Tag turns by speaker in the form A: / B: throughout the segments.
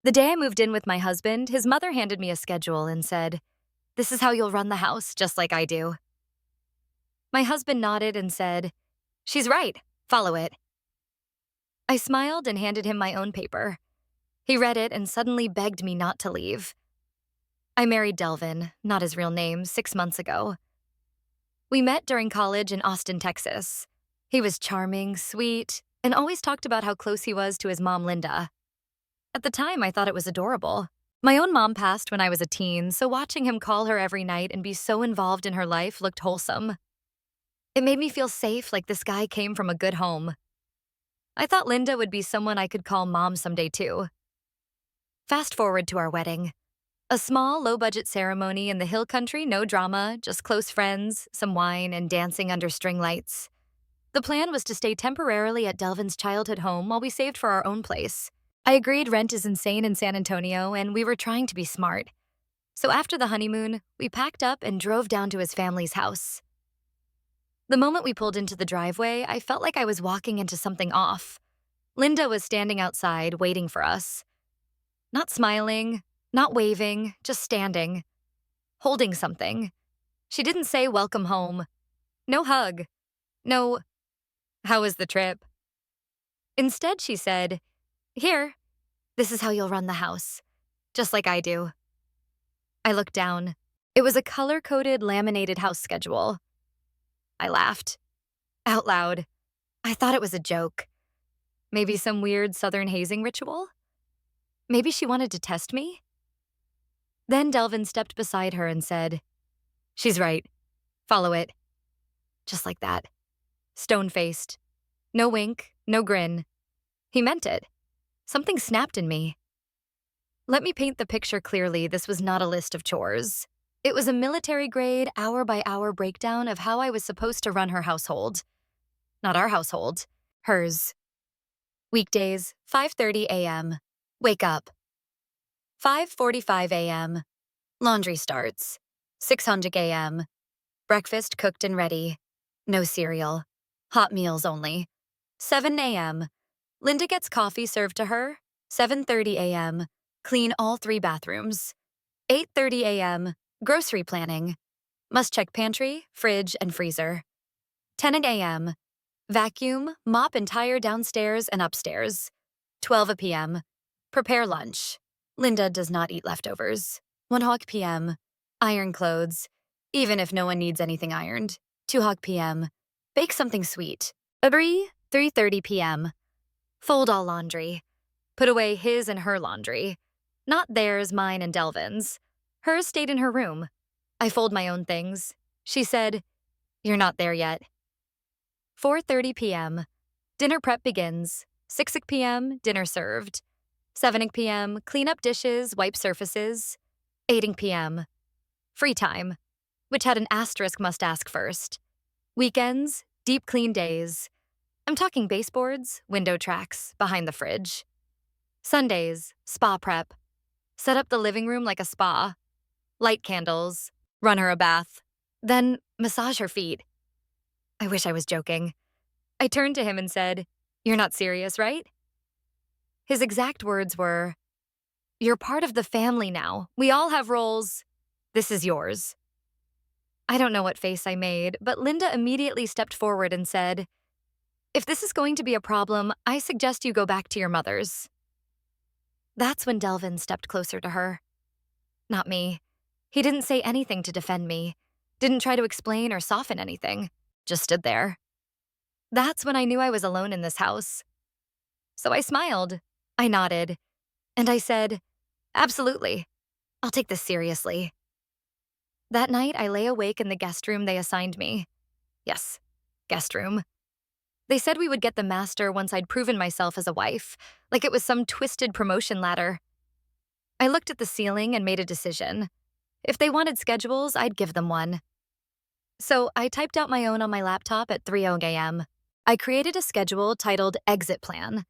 A: The day I moved in with my husband, his mother handed me a schedule and said, "This is how you'll run the house, just like I do." My husband nodded and said, "She's right. Follow it." I smiled and handed him my own paper. He read it and suddenly begged me not to leave. I married Delvin, not his real name, 6 months ago. We met during college in Austin, Texas. He was charming, sweet, and always talked about how close he was to his mom, Linda. At the time, I thought it was adorable. My own mom passed when I was a teen, so watching him call her every night and be so involved in her life looked wholesome. It made me feel safe, like this guy came from a good home. I thought Linda would be someone I could call mom someday too. Fast forward to our wedding. A small, low-budget ceremony in the hill country, no drama, just close friends, some wine, and dancing under string lights. The plan was to stay temporarily at Delvin's childhood home while we saved for our own place. I agreed rent is insane in San Antonio, and we were trying to be smart. So after the honeymoon, we packed up and drove down to his family's house. The moment we pulled into the driveway, I felt like I was walking into something off. Linda was standing outside, waiting for us. Not smiling, not waving, just standing, holding something. She didn't say welcome home. No hug. No, how was the trip? Instead, she said, "Here, this is how you'll run the house, just like I do." I looked down. It was a color-coded, laminated house schedule. I laughed. Out loud. I thought it was a joke. Maybe some weird Southern hazing ritual? Maybe she wanted to test me? Then Delvin stepped beside her and said, "She's right. Follow it." Just like that. Stone-faced. No wink, no grin. He meant it. Something snapped in me. Let me paint the picture clearly. This was not a list of chores. It was a military-grade, hour-by-hour breakdown of how I was supposed to run her household. Not our household. Hers. Weekdays, 5:30 a.m. Wake up. 5:45 a.m. Laundry starts. 600 a.m. Breakfast cooked and ready. No cereal. Hot meals only. 7 a.m. Linda gets coffee served to her. 7:30 a.m. Clean all 3 bathrooms. 8:30 a.m. Grocery planning. Must check pantry, fridge, and freezer. 10 a.m. Vacuum, mop entire downstairs and upstairs. 12 p.m. Prepare lunch. Linda does not eat leftovers. 1 p.m. Iron clothes, even if no one needs anything ironed. 2 p.m. Bake something sweet. 3:30 p.m. Fold all laundry. Put away his and her laundry. Not theirs, mine, and Delvin's. Hers stayed in her room. I fold my own things. She said, "You're not there yet." 4:30 p.m. Dinner prep begins. 6 p.m. Dinner served. 7 p.m. Clean up dishes, wipe surfaces. 8 p.m. Free time, which had an asterisk must ask first. Weekends, deep clean days. I'm talking baseboards, window tracks, behind the fridge. Sundays, spa prep. Set up the living room like a spa. Light candles. Run her a bath. Then massage her feet. I wish I was joking. I turned to him and said, "You're not serious, right?" His exact words were, "You're part of the family now. We all have roles. This is yours." I don't know what face I made, but Linda immediately stepped forward and said, "If this is going to be a problem, I suggest you go back to your mother's." That's when Delvin stepped closer to her. Not me. He didn't say anything to defend me, didn't try to explain or soften anything, just stood there. That's when I knew I was alone in this house. So I smiled, I nodded, and I said, "Absolutely. I'll take this seriously." That night, I lay awake in the guest room they assigned me. Yes, guest room. They said we would get the master once I'd proven myself as a wife, like it was some twisted promotion ladder. I looked at the ceiling and made a decision. If they wanted schedules, I'd give them one. So I typed out my own on my laptop at 3:00 a.m. I created a schedule titled Exit Plan.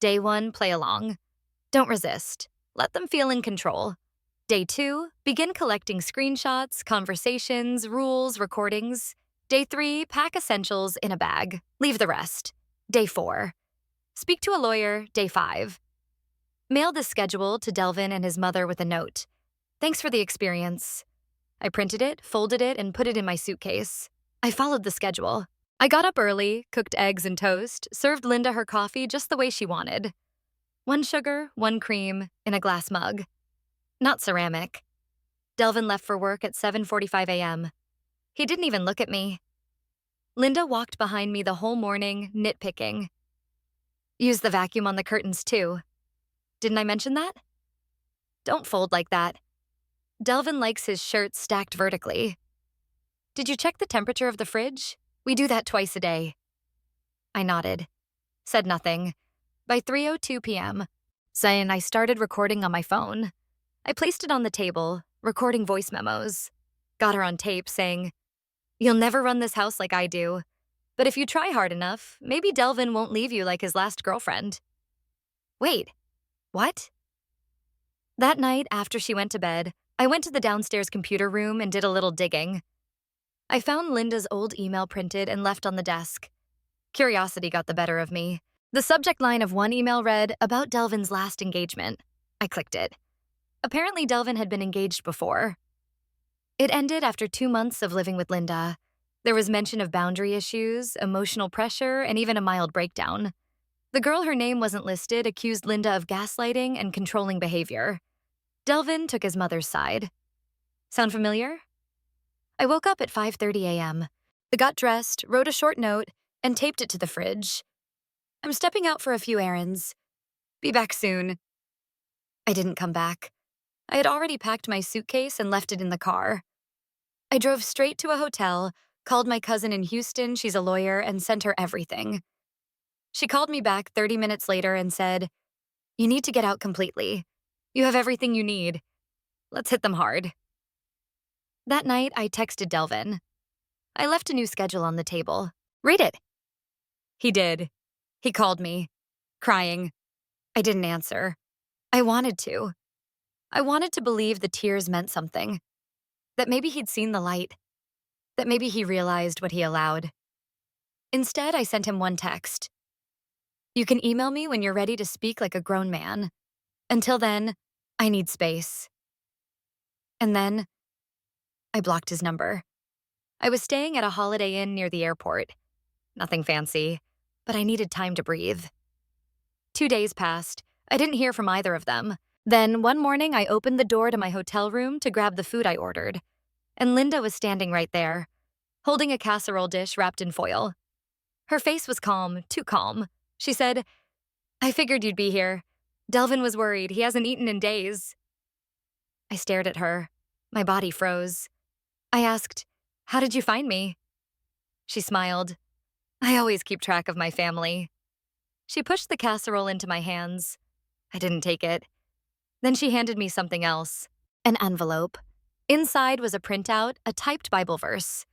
A: Day 1, play along. Don't resist. Let them feel in control. Day 2, begin collecting screenshots, conversations, rules, recordings. Day 3, pack essentials in a bag. Leave the rest. Day 4, speak to a lawyer. Day 5, Mailed the schedule to Delvin and his mother with a note. Thanks for the experience. I printed it, folded it, and put it in my suitcase. I followed the schedule. I got up early, cooked eggs and toast, served Linda her coffee just the way she wanted. 1 sugar, 1 cream, in a glass mug. Not ceramic. Delvin left for work at 7:45 a.m. He didn't even look at me. Linda walked behind me the whole morning, nitpicking. Used the vacuum on the curtains, too. Didn't I mention that? Don't fold like that. Delvin likes his shirts stacked vertically. Did you check the temperature of the fridge? We do that twice a day. I nodded. Said nothing. By 3:02 p.m., saying I started recording on my phone. I placed it on the table, recording voice memos. Got her on tape saying, "You'll never run this house like I do. But if you try hard enough, maybe Delvin won't leave you like his last girlfriend." Wait, what? That night, after she went to bed, I went to the downstairs computer room and did a little digging. I found Linda's old email printed and left on the desk. Curiosity got the better of me. The subject line of one email read, "About Delvin's last engagement." I clicked it. Apparently, Delvin had been engaged before. It ended after 2 months of living with Linda. There was mention of boundary issues, emotional pressure, and even a mild breakdown. The girl her name wasn't listed accused Linda of gaslighting and controlling behavior. Delvin took his mother's side. Sound familiar? I woke up at 5:30 a.m. I got dressed, wrote a short note, and taped it to the fridge. I'm stepping out for a few errands. Be back soon. I didn't come back. I had already packed my suitcase and left it in the car. I drove straight to a hotel, called my cousin in Houston, she's a lawyer, and sent her everything. She called me back 30 minutes later and said, "You need to get out completely. You have everything you need. Let's hit them hard." That night, I texted Delvin. I left a new schedule on the table. Read it. He did. He called me, crying. I didn't answer. I wanted to. I wanted to believe the tears meant something. That maybe he'd seen the light. That maybe he realized what he allowed. Instead, I sent him one text. "You can email me when you're ready to speak like a grown man. Until then, I need space." And then, I blocked his number. I was staying at a Holiday Inn near the airport. Nothing fancy, but I needed time to breathe. 2 days passed. I didn't hear from either of them. Then, one morning, I opened the door to my hotel room to grab the food I ordered. And Linda was standing right there, holding a casserole dish wrapped in foil. Her face was calm, too calm. She said, "I figured you'd be here. Delvin was worried. He hasn't eaten in days." I stared at her. My body froze. I asked, "How did you find me?" She smiled. "I always keep track of my family." She pushed the casserole into my hands. I didn't take it. Then she handed me something else. An envelope. Inside was a printout, a typed Bible verse.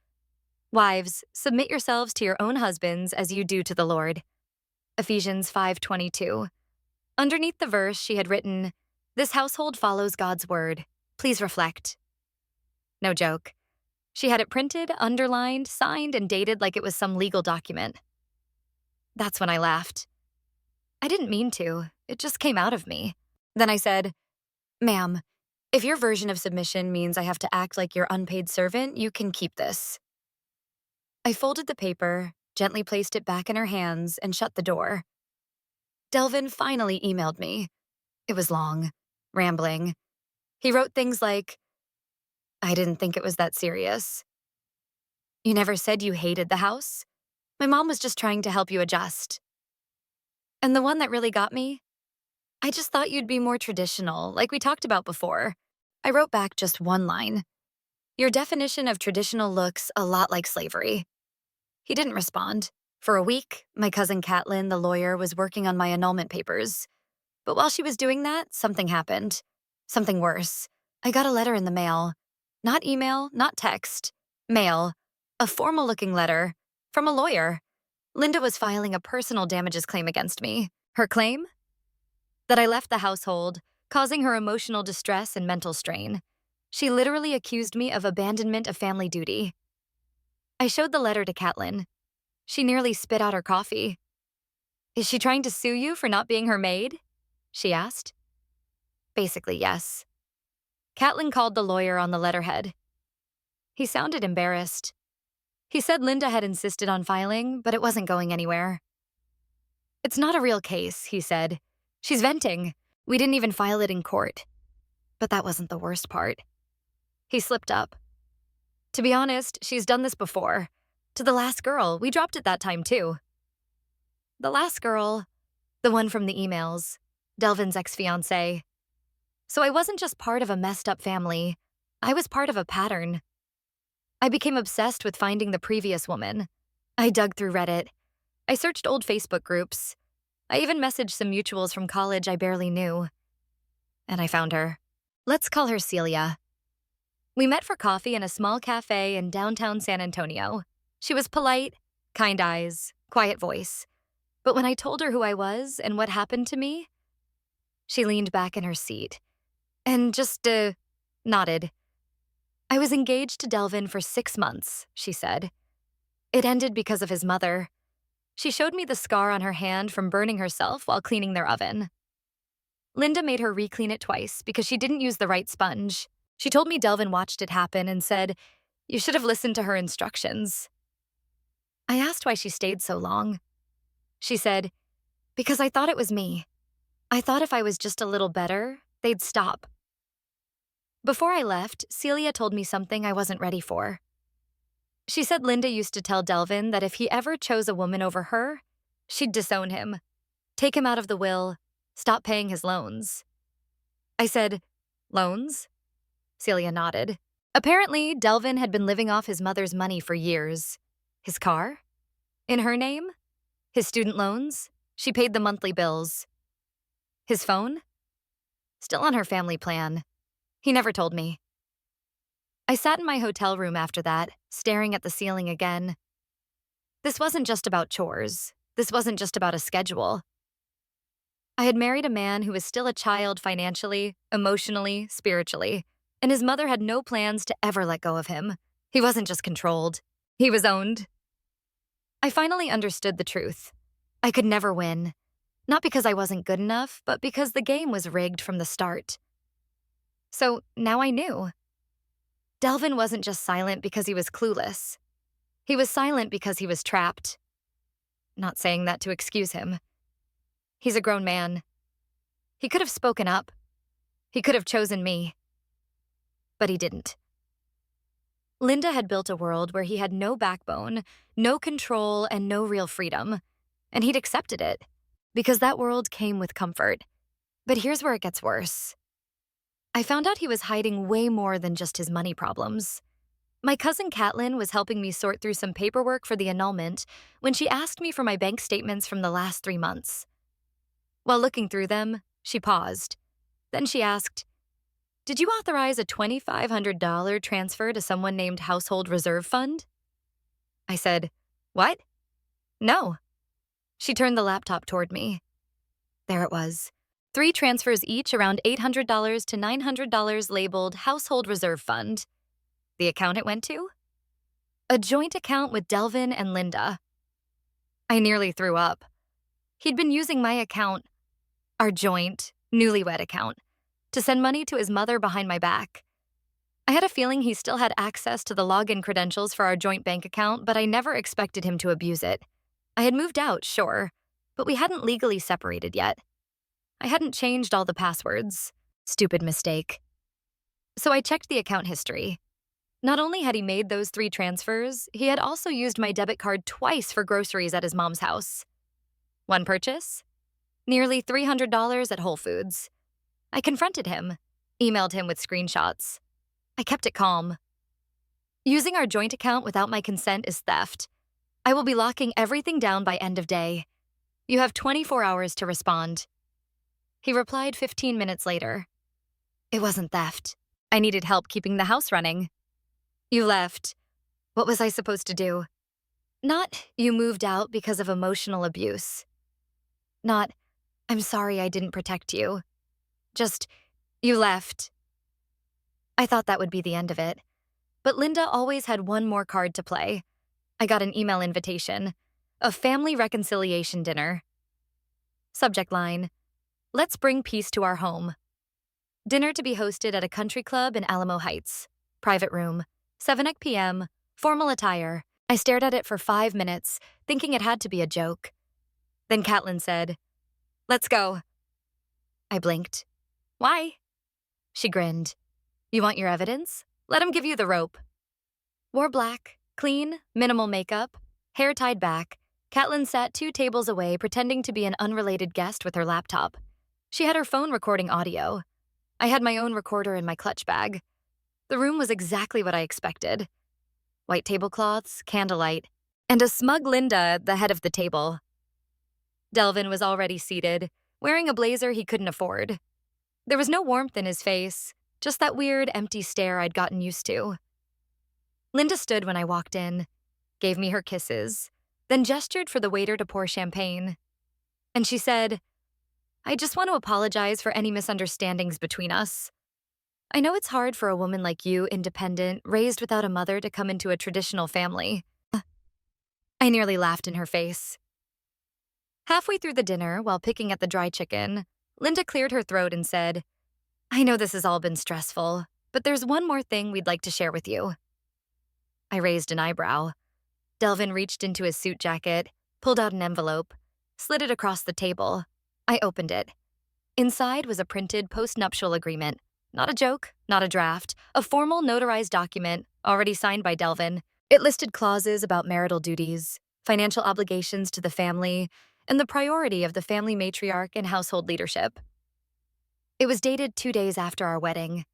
A: "Wives, submit yourselves to your own husbands as you do to the Lord." Ephesians 5:22. Underneath the verse, she had written, "This household follows God's word. Please reflect." No joke. She had it printed, underlined, signed, and dated like it was some legal document. That's when I laughed. I didn't mean to. It just came out of me. Then I said, "Ma'am, if your version of submission means I have to act like your unpaid servant, you can keep this." I folded the paper, gently placed it back in her hands, and shut the door. Delvin finally emailed me. It was long, rambling. He wrote things like, "I didn't think it was that serious. You never said you hated the house. My mom was just trying to help you adjust." And the one that really got me? "I just thought you'd be more traditional, like we talked about before." I wrote back just one line. "Your definition of traditional looks a lot like slavery." He didn't respond. For a week, my cousin Caitlin, the lawyer, was working on my annulment papers. But while she was doing that, something happened. Something worse. I got a letter in the mail. Not email, not text. Mail. A formal-looking letter. From a lawyer. Linda was filing a personal damages claim against me. Her claim? That I left the household, causing her emotional distress and mental strain. She literally accused me of abandonment of family duty. I showed the letter to Caitlin. She nearly spit out her coffee. "Is she trying to sue you for not being her maid?" she asked. Basically, yes. Catlin called the lawyer on the letterhead. He sounded embarrassed. He said Linda had insisted on filing, but it wasn't going anywhere. It's not a real case, he said. She's venting. We didn't even file it in court. But that wasn't the worst part. He slipped up. To be honest, she's done this before. To the last girl, we dropped it that time too. The last girl, the one from the emails, Delvin's ex-fiancée. So I wasn't just part of a messed up family. I was part of a pattern. I became obsessed with finding the previous woman. I dug through Reddit. I searched old Facebook groups. I even messaged some mutuals from college I barely knew. And I found her. Let's call her Celia. We met for coffee in a small cafe in downtown San Antonio. She was polite, kind eyes, quiet voice. But when I told her who I was and what happened to me, she leaned back in her seat and just, nodded. I was engaged to Delvin for 6 months, she said. It ended because of his mother. She showed me the scar on her hand from burning herself while cleaning their oven. Linda made her re-clean it twice because she didn't use the right sponge. She told me Delvin watched it happen and said, "You should have listened to her instructions." I asked why she stayed so long. She said, "Because I thought it was me. I thought if I was just a little better, they'd stop." Before I left, Celia told me something I wasn't ready for. She said Linda used to tell Delvin that if he ever chose a woman over her, she'd disown him, take him out of the will, stop paying his loans. I said, "Loans?" Celia nodded. Apparently, Delvin had been living off his mother's money for years. His car? In her name? His student loans? She paid the monthly bills. His phone? Still on her family plan. He never told me. I sat in my hotel room after that, staring at the ceiling again. This wasn't just about chores. This wasn't just about a schedule. I had married a man who was still a child financially, emotionally, spiritually, and his mother had no plans to ever let go of him. He wasn't just controlled. He was owned. I finally understood the truth. I could never win. Not because I wasn't good enough, but because the game was rigged from the start. So now I knew. Delvin wasn't just silent because he was clueless. He was silent because he was trapped. Not saying that to excuse him. He's a grown man. He could have spoken up. He could have chosen me. But he didn't. Linda had built a world where he had no backbone, no control, and no real freedom. And he'd accepted it, because that world came with comfort. But here's where it gets worse. I found out he was hiding way more than just his money problems. My cousin Catlin was helping me sort through some paperwork for the annulment when she asked me for my bank statements from the last 3 months. While looking through them, she paused. Then she asked, "Did you authorize a $2,500 transfer to someone named Household Reserve Fund?" I said, "What?" "No." She turned the laptop toward me. There it was. 3 transfers each around $800 to $900 labeled Household Reserve Fund. The account it went to? A joint account with Delvin and Linda. I nearly threw up. He'd been using my account, our joint, newlywed account, to send money to his mother behind my back. I had a feeling he still had access to the login credentials for our joint bank account, but I never expected him to abuse it. I had moved out, sure, but we hadn't legally separated yet. I hadn't changed all the passwords. Stupid mistake. So I checked the account history. Not only had he made those 3 transfers, he had also used my debit card twice for groceries at his mom's house. One purchase? Nearly $300 at Whole Foods. I confronted him, emailed him with screenshots. I kept it calm. Using our joint account without my consent is theft. I will be locking everything down by end of day. You have 24 hours to respond. He replied 15 minutes later. It wasn't theft. I needed help keeping the house running. You left. What was I supposed to do? Not, you moved out because of emotional abuse. Not, I'm sorry I didn't protect you. Just, you left. I thought that would be the end of it. But Linda always had one more card to play. I got an email invitation. A family reconciliation dinner. Subject line, "Let's bring peace to our home." Dinner to be hosted at a country club in Alamo Heights. Private room. 7 p.m. Formal attire. I stared at it for 5 minutes, thinking it had to be a joke. Then Catelyn said, "Let's go." I blinked. "Why?" She grinned. "You want your evidence? Let him give you the rope." Wore black, clean, minimal makeup, hair tied back. Catelyn sat 2 tables away pretending to be an unrelated guest with her laptop. She had her phone recording audio. I had my own recorder in my clutch bag. The room was exactly what I expected. White tablecloths, candlelight, and a smug Linda at the head of the table. Delvin was already seated, wearing a blazer he couldn't afford. There was no warmth in his face, just that weird, empty stare I'd gotten used to. Linda stood when I walked in, gave me her kisses, then gestured for the waiter to pour champagne. And she said, "I just want to apologize for any misunderstandings between us. I know it's hard for a woman like you, independent, raised without a mother, to come into a traditional family." I nearly laughed in her face. Halfway through the dinner, while picking at the dry chicken, Linda cleared her throat and said, "I know this has all been stressful, but there's one more thing we'd like to share with you." I raised an eyebrow. Delvin reached into his suit jacket, pulled out an envelope, slid it across the table. I opened it. Inside was a printed post-nuptial agreement. Not a joke, not a draft, a formal notarized document, already signed by Delvin. It listed clauses about marital duties, financial obligations to the family, and the priority of the family matriarch and household leadership. It was dated 2 days after our wedding.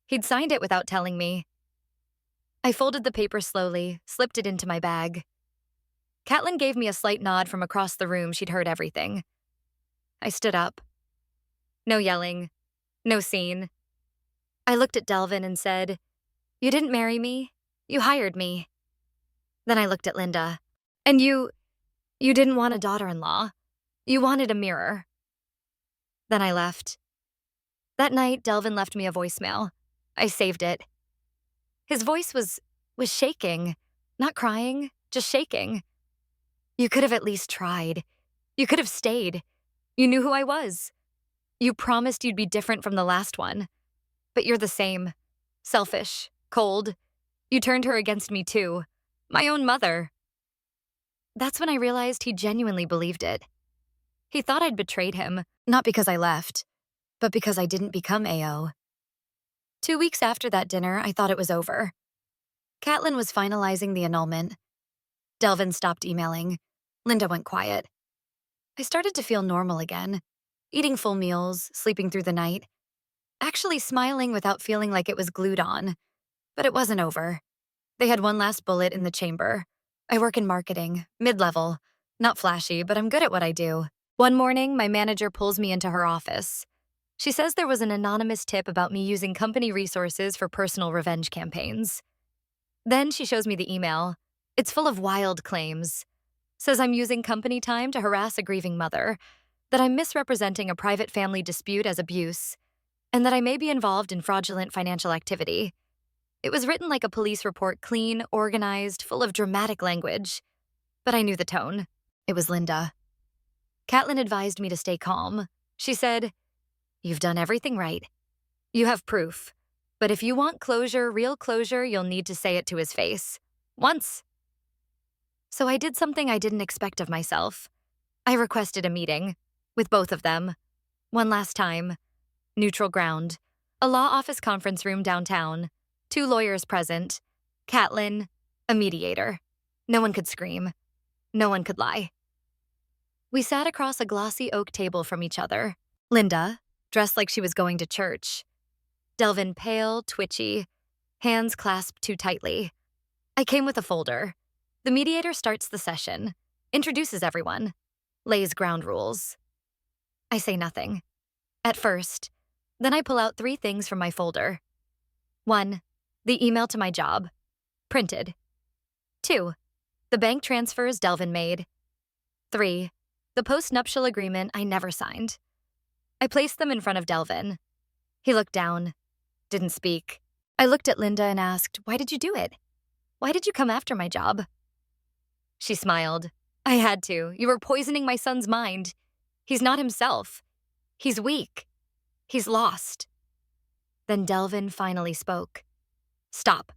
A: He'd signed it without telling me. I folded the paper slowly, slipped it into my bag. Catelyn gave me a slight nod from across the room. She'd heard everything. I stood up. No yelling. No scene. I looked at Delvin and said, "You didn't marry me. You hired me." Then I looked at Linda. "And you didn't want a daughter-in-law. You wanted a mirror." Then I left. That night, Delvin left me a voicemail. I saved it. His voice was shaking. Not crying, just shaking. "You could have at least tried. You could have stayed. You knew who I was. You promised you'd be different from the last one. But you're the same. Selfish, cold. You turned her against me too. My own mother." That's when I realized he genuinely believed it. He thought I'd betrayed him, not because I left, but because I didn't become AO. 2 weeks after that dinner, I thought it was over. Catelyn was finalizing the annulment. Delvin stopped emailing. Linda went quiet. I started to feel normal again, eating full meals, sleeping through the night, actually smiling without feeling like it was glued on. But it wasn't over. They had one last bullet in the chamber. I work in marketing, mid-level. Not flashy, but I'm good at what I do. One morning, my manager pulls me into her office. She says there was an anonymous tip about me using company resources for personal revenge campaigns. Then she shows me the email. It's full of wild claims. Says I'm using company time to harass a grieving mother, that I'm misrepresenting a private family dispute as abuse, and that I may be involved in fraudulent financial activity. It was written like a police report, clean, organized, full of dramatic language. But I knew the tone. It was Linda. Catelyn advised me to stay calm. She said, "You've done everything right. You have proof. But if you want closure, real closure, you'll need to say it to his face. Once." So I did something I didn't expect of myself. I requested a meeting. With both of them. One last time. Neutral ground. A law office conference room downtown. 2 lawyers present. Catelyn, a mediator. No one could scream. No one could lie. We sat across a glossy oak table from each other. Linda, dressed like she was going to church. Delvin pale, twitchy, hands clasped too tightly. I came with a folder. The mediator starts the session, introduces everyone, lays ground rules. I say nothing. At first. Then I pull out 3 things from my folder. 1. The email to my job. Printed. 2. The bank transfers Delvin made. 3. The post-nuptial agreement I never signed. I placed them in front of Delvin. He looked down. Didn't speak. I looked at Linda and asked, "Why did you do it? Why did you come after my job?" She smiled. "I had to. You were poisoning my son's mind. He's not himself. He's weak. He's lost." Then Delvin finally spoke. Stop.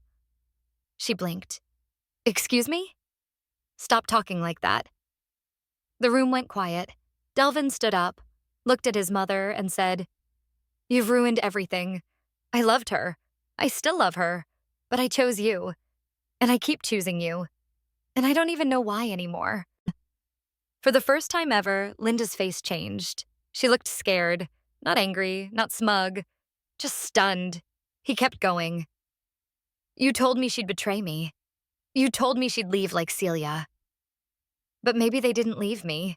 A: She blinked. Excuse me? Stop talking like that. The room went quiet. Delvin stood up, looked at his mother, and said, You've ruined everything. I loved her. I still love her. But I chose you. And I keep choosing you. And I don't even know why anymore. For the first time ever, Linda's face changed. She looked scared, not angry, not smug, just stunned. He kept going. You told me she'd betray me. You told me she'd leave like Celia. But maybe they didn't leave me.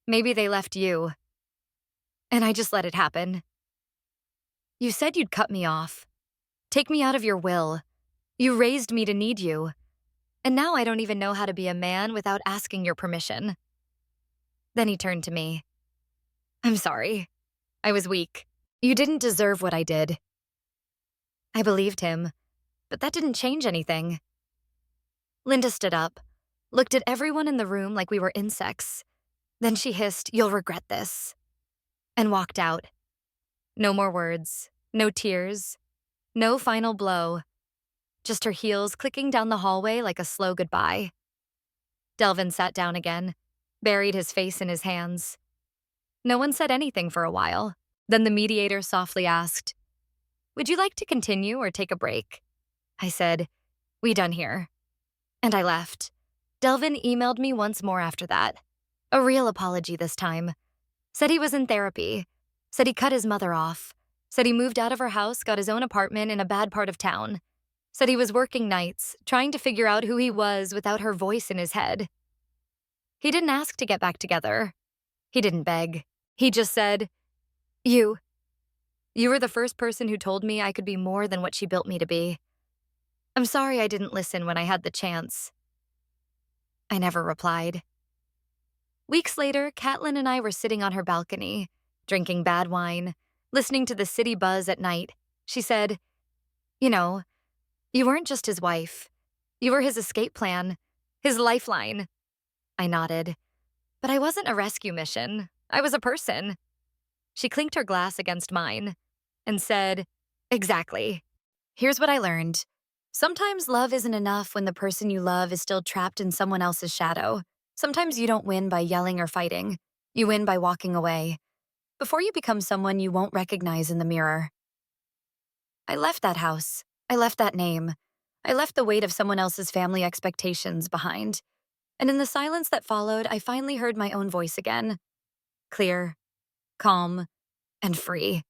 A: Maybe they left you. And I just let it happen. You said you'd cut me off. Take me out of your will. You raised me to need you. And now I don't even know how to be a man without asking your permission. Then he turned to me. I'm sorry. I was weak. You didn't deserve what I did. I believed him, but that didn't change anything. Linda stood up, looked at everyone in the room like we were insects. Then she hissed, You'll regret this, and walked out. No more words, no tears, no final blow. Just her heels clicking down the hallway like a slow goodbye. Delvin sat down again, buried his face in his hands. No one said anything for a while. Then the mediator softly asked, Would you like to continue or take a break? I said, We done here. And I left. Delvin emailed me once more after that. A real apology this time. Said he was in therapy. Said he cut his mother off. Said he moved out of her house, got his own apartment in a bad part of town. Said he was working nights, trying to figure out who he was without her voice in his head. He didn't ask to get back together. He didn't beg. He just said, You were the first person who told me I could be more than what she built me to be. I'm sorry I didn't listen when I had the chance. I never replied. Weeks later, Catelyn and I were sitting on her balcony, drinking bad wine, listening to the city buzz at night. She said, You know, you weren't just his wife. You were his escape plan, his lifeline. I nodded. But I wasn't a rescue mission. I was a person. She clinked her glass against mine and said, Exactly. Here's what I learned. Sometimes love isn't enough when the person you love is still trapped in someone else's shadow. Sometimes you don't win by yelling or fighting. You win by walking away. Before you become someone you won't recognize in the mirror. I left that house. I left that name. I left the weight of someone else's family expectations behind. And in the silence that followed, I finally heard my own voice again. Clear, calm, and free.